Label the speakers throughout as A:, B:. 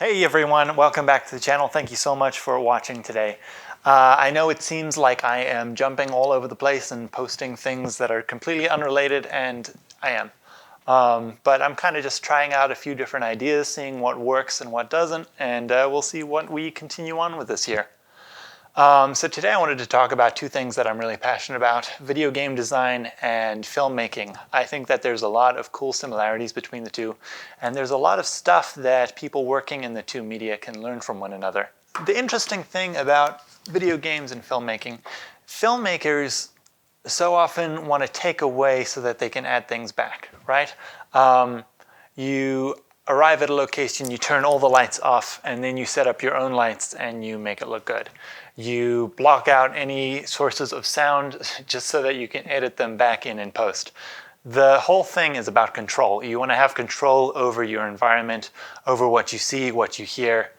A: Hey everyone, welcome back to the channel. Thank you so much for watching today. I know it seems like I am jumping all over the place and posting things that are completely unrelated, and I am. But I'm kind of just trying out a few different ideas, seeing what works and what doesn't, and we'll see what we continue on with this year. So today I wanted to talk about two things that I'm really passionate about: video game design and filmmaking. I think that there's a lot of cool similarities between the two, and there's a lot of stuff that people working in the two media can learn from one another. The interesting thing about video games and filmmaking, filmmakers so often want to take away so that they can add things back, right? You arrive at a location, you turn all the lights off, and then you set up your own lights and you make it look good. You block out any sources of sound just so that you can edit them back in post. The whole thing is about control. You want to have control over your environment, over what you see, what you hear.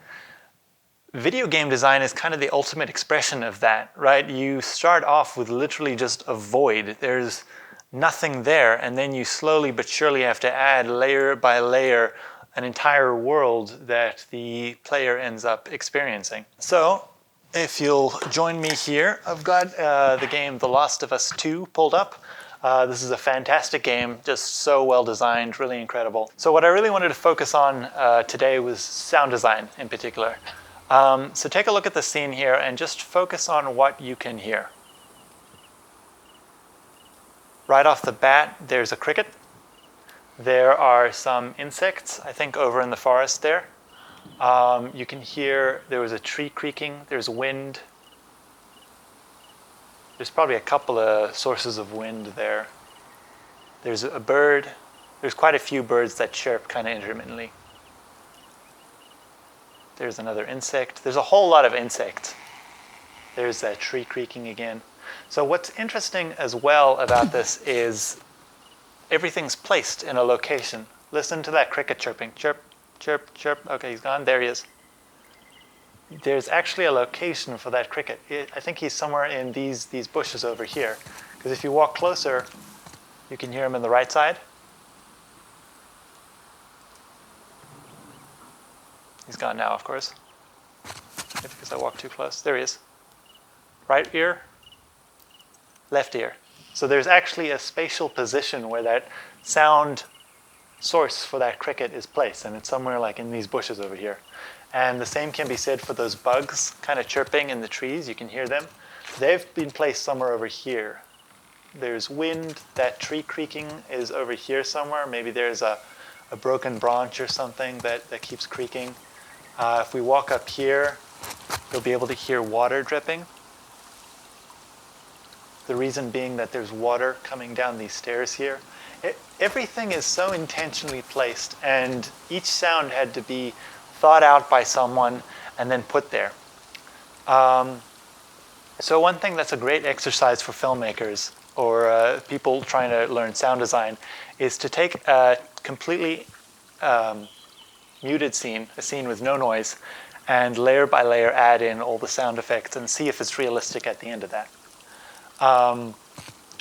A: Video game design is kind of the ultimate expression of that, right? You start off with literally just a void. There's nothing there, and then you slowly but surely have to add layer by layer an entire world that the player ends up experiencing. So if you'll join me here, I've got the game The Last of Us 2 pulled up. This is a fantastic game, just so well designed, really incredible. So what I really wanted to focus on today was sound design in particular. So take a look at the scene here and just focus on what you can hear. Right off the bat, there's a cricket. There are some insects, I think, over in the forest there. You can hear there was a tree creaking, there's wind. There's probably a couple of sources of wind there. There's a bird. There's quite a few birds that chirp kind of intermittently. There's another insect. There's a whole lot of insects. There's that tree creaking again. So what's interesting as well about this is everything's placed in a location. Listen to that cricket chirping. Chirp, chirp, chirp. Okay, he's gone. There he is. There's actually a location for that cricket. I think he's somewhere in these bushes over here. Because if you walk closer, you can hear him on the right side. He's gone now, of course. Maybe because I walked too close. There he is. Right ear, left ear. So there's actually a spatial position where that sound source for that cricket is placed, and it's somewhere like in these bushes over here. And the same can be said for those bugs kind of chirping in the trees. You can hear them. They've been placed somewhere over here. There's wind. That tree creaking is over here somewhere. Maybe there's a broken branch or something that keeps creaking. If we walk up here, you'll be able to hear water dripping. The reason being that there's water coming down these stairs here. Everything is so intentionally placed, and each sound had to be thought out by someone and then put there. So one thing that's a great exercise for filmmakers or people trying to learn sound design is to take a completely muted scene, a scene with no noise, and layer by layer add in all the sound effects and see if it's realistic at the end of that.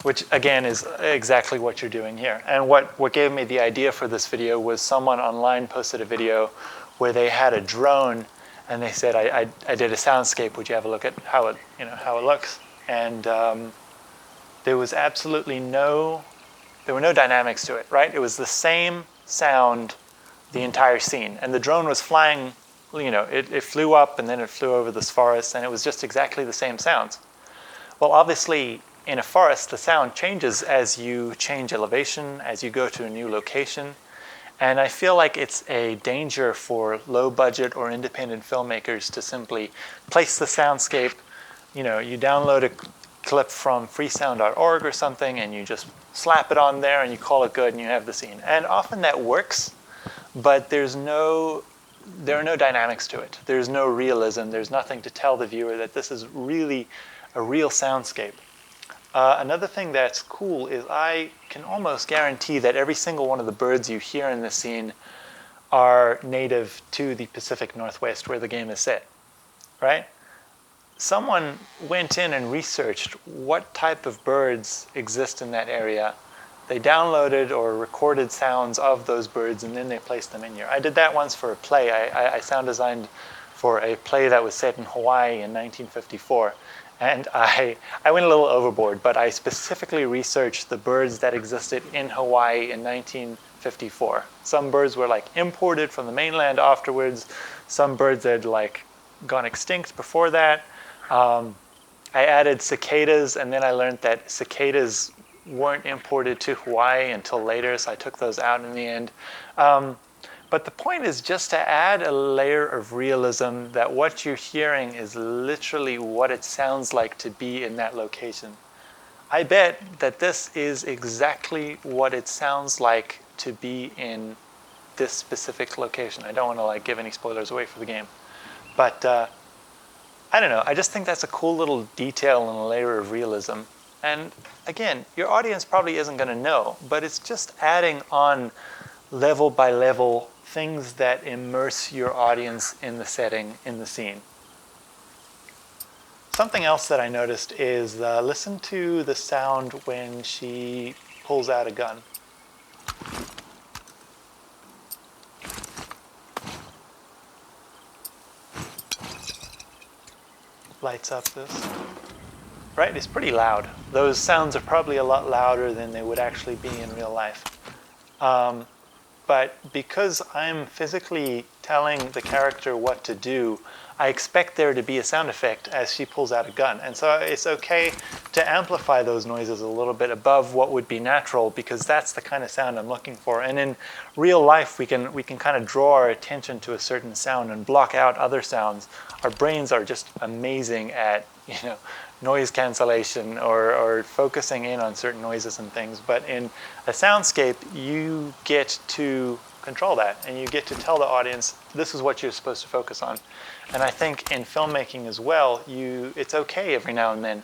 A: Which again is exactly what you're doing here. And what gave me the idea for this video was someone online posted a video where they had a drone and they said, I did a soundscape, would you have a look at how it looks? And there was absolutely there were no dynamics to it, right? It was the same sound the entire scene. And the drone was flying, it flew up and then it flew over this forest, and it was just exactly the same sounds. Well, obviously, in a forest, the sound changes as you change elevation, as you go to a new location. And I feel like it's a danger for low-budget or independent filmmakers to simply place the soundscape. You download a clip from freesound.org or something, and you just slap it on there, and you call it good, and you have the scene. And often that works, but there are no dynamics to it. There's no realism. There's nothing to tell the viewer that this is really a real soundscape. Another thing that's cool is I can almost guarantee that every single one of the birds you hear in this scene are native to the Pacific Northwest where the game is set, right? Someone went in and researched what type of birds exist in that area They downloaded or recorded sounds of those birds, and then they placed them in here. I did that once for a play. I sound designed for a play that was set in Hawaii in 1954. And I went a little overboard, but I specifically researched the birds that existed in Hawaii in 1954. Some birds were like imported from the mainland afterwards. Some birds had like gone extinct before that. I added cicadas, and then I learned that cicadas weren't imported to Hawaii until later, so I took those out in the end. But the point is just to add a layer of realism that what you're hearing is literally what it sounds like to be in that location. I bet that this is exactly what it sounds like to be in this specific location. I don't want to like give any spoilers away for the game. But I don't know, I just think that's a cool little detail and a layer of realism. And again, your audience probably isn't going to know, but it's just adding on level by level things that immerse your audience in the setting, in the scene. Something else that I noticed is listen to the sound when she pulls out a gun. Lights up this. Right, it's pretty loud. Those sounds are probably a lot louder than they would actually be in real life. But because I'm physically telling the character what to do, I expect there to be a sound effect as she pulls out a gun. And so it's okay to amplify those noises a little bit above what would be natural, because that's the kind of sound I'm looking for. And in real life, we can kind of draw our attention to a certain sound and block out other sounds. Our brains are just amazing at, noise cancellation or focusing in on certain noises and things. But in a soundscape, you get to control that, and you get to tell the audience, this is what you're supposed to focus on. And I think in filmmaking as well, it's okay every now and then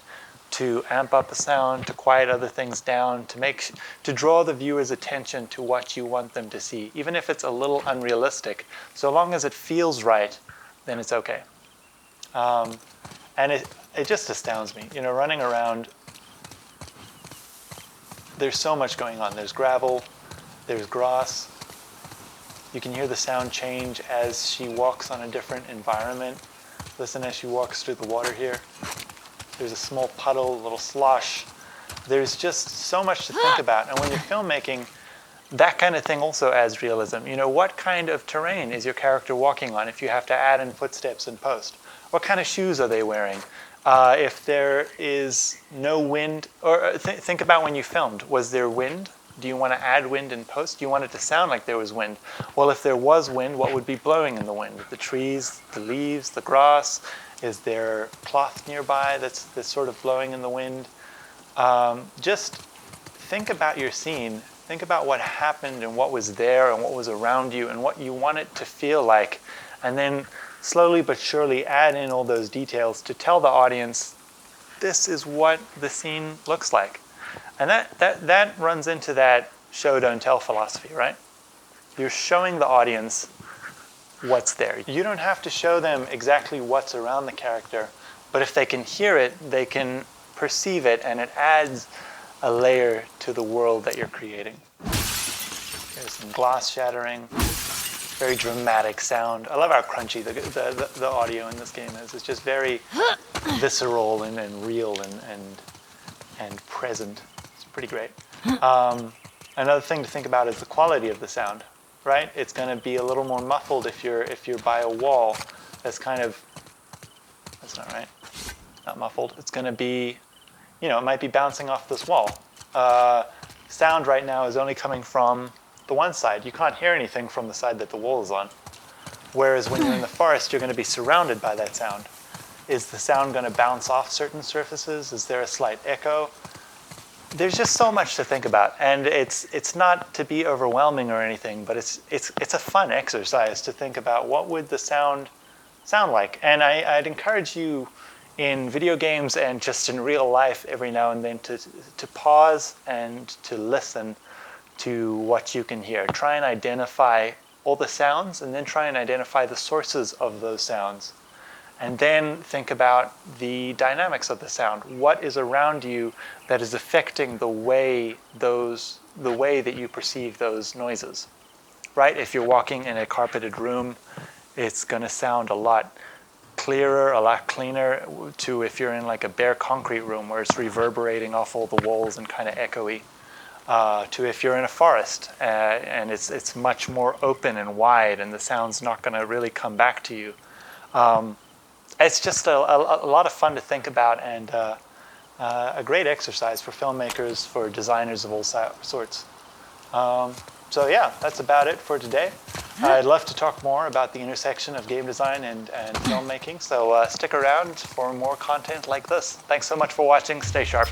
A: to amp up a sound, to quiet other things down, to draw the viewer's attention to what you want them to see. Even if it's a little unrealistic, so long as it feels right, then it's okay. And it just astounds me. Running around, there's so much going on. There's gravel, there's grass. You can hear the sound change as she walks on a different environment. Listen as she walks through the water here. There's a small puddle, a little slosh. There's just so much to think about. And when you're filmmaking, that kind of thing also adds realism. What kind of terrain is your character walking on if you have to add in footsteps in post? What kind of shoes are they wearing? If there is no wind, or think about when you filmed. Was there wind? Do you want to add wind in post? Do you want it to sound like there was wind? Well, if there was wind, what would be blowing in the wind? The trees, the leaves, the grass? Is there cloth nearby that's sort of blowing in the wind? Just think about your scene. Think about what happened and what was there and what was around you and what you want it to feel like. And then slowly but surely add in all those details to tell the audience, this is what the scene looks like. And that runs into that show, don't tell philosophy, right? You're showing the audience what's there. You don't have to show them exactly what's around the character, but if they can hear it, they can perceive it, and it adds a layer to the world that you're creating. There's some glass shattering, very dramatic sound. I love how crunchy the audio in this game is. It's just very visceral and real and present. It's pretty great. Another thing to think about is the quality of the sound, right? It's going to be a little more muffled if you're by a wall. That's not right. Not muffled. It's going to be, it might be bouncing off this wall. Sound right now is only coming from the one side. You can't hear anything from the side that the wall is on. Whereas when you're in the forest, you're going to be surrounded by that sound. Is the sound going to bounce off certain surfaces? Is there a slight echo? There's just so much to think about, and it's not to be overwhelming or anything, but it's a fun exercise to think about what would the sound like. And I'd encourage you in video games and just in real life every now and then to pause and to listen to what you can hear. Try and identify all the sounds, and then try and identify the sources of those sounds. And then think about the dynamics of the sound. What is around you that is affecting the way that you perceive those noises, right? If you're walking in a carpeted room, it's going to sound a lot clearer, a lot cleaner to if you're in like a bare concrete room where it's reverberating off all the walls and kind of echoey, to if you're in a forest and it's much more open and wide and the sound's not going to really come back to you. It's just a lot of fun to think about, and a great exercise for filmmakers, for designers of all sorts. So yeah, that's about it for today. I'd love to talk more about the intersection of game design and filmmaking, so stick around for more content like this. Thanks so much for watching. Stay sharp.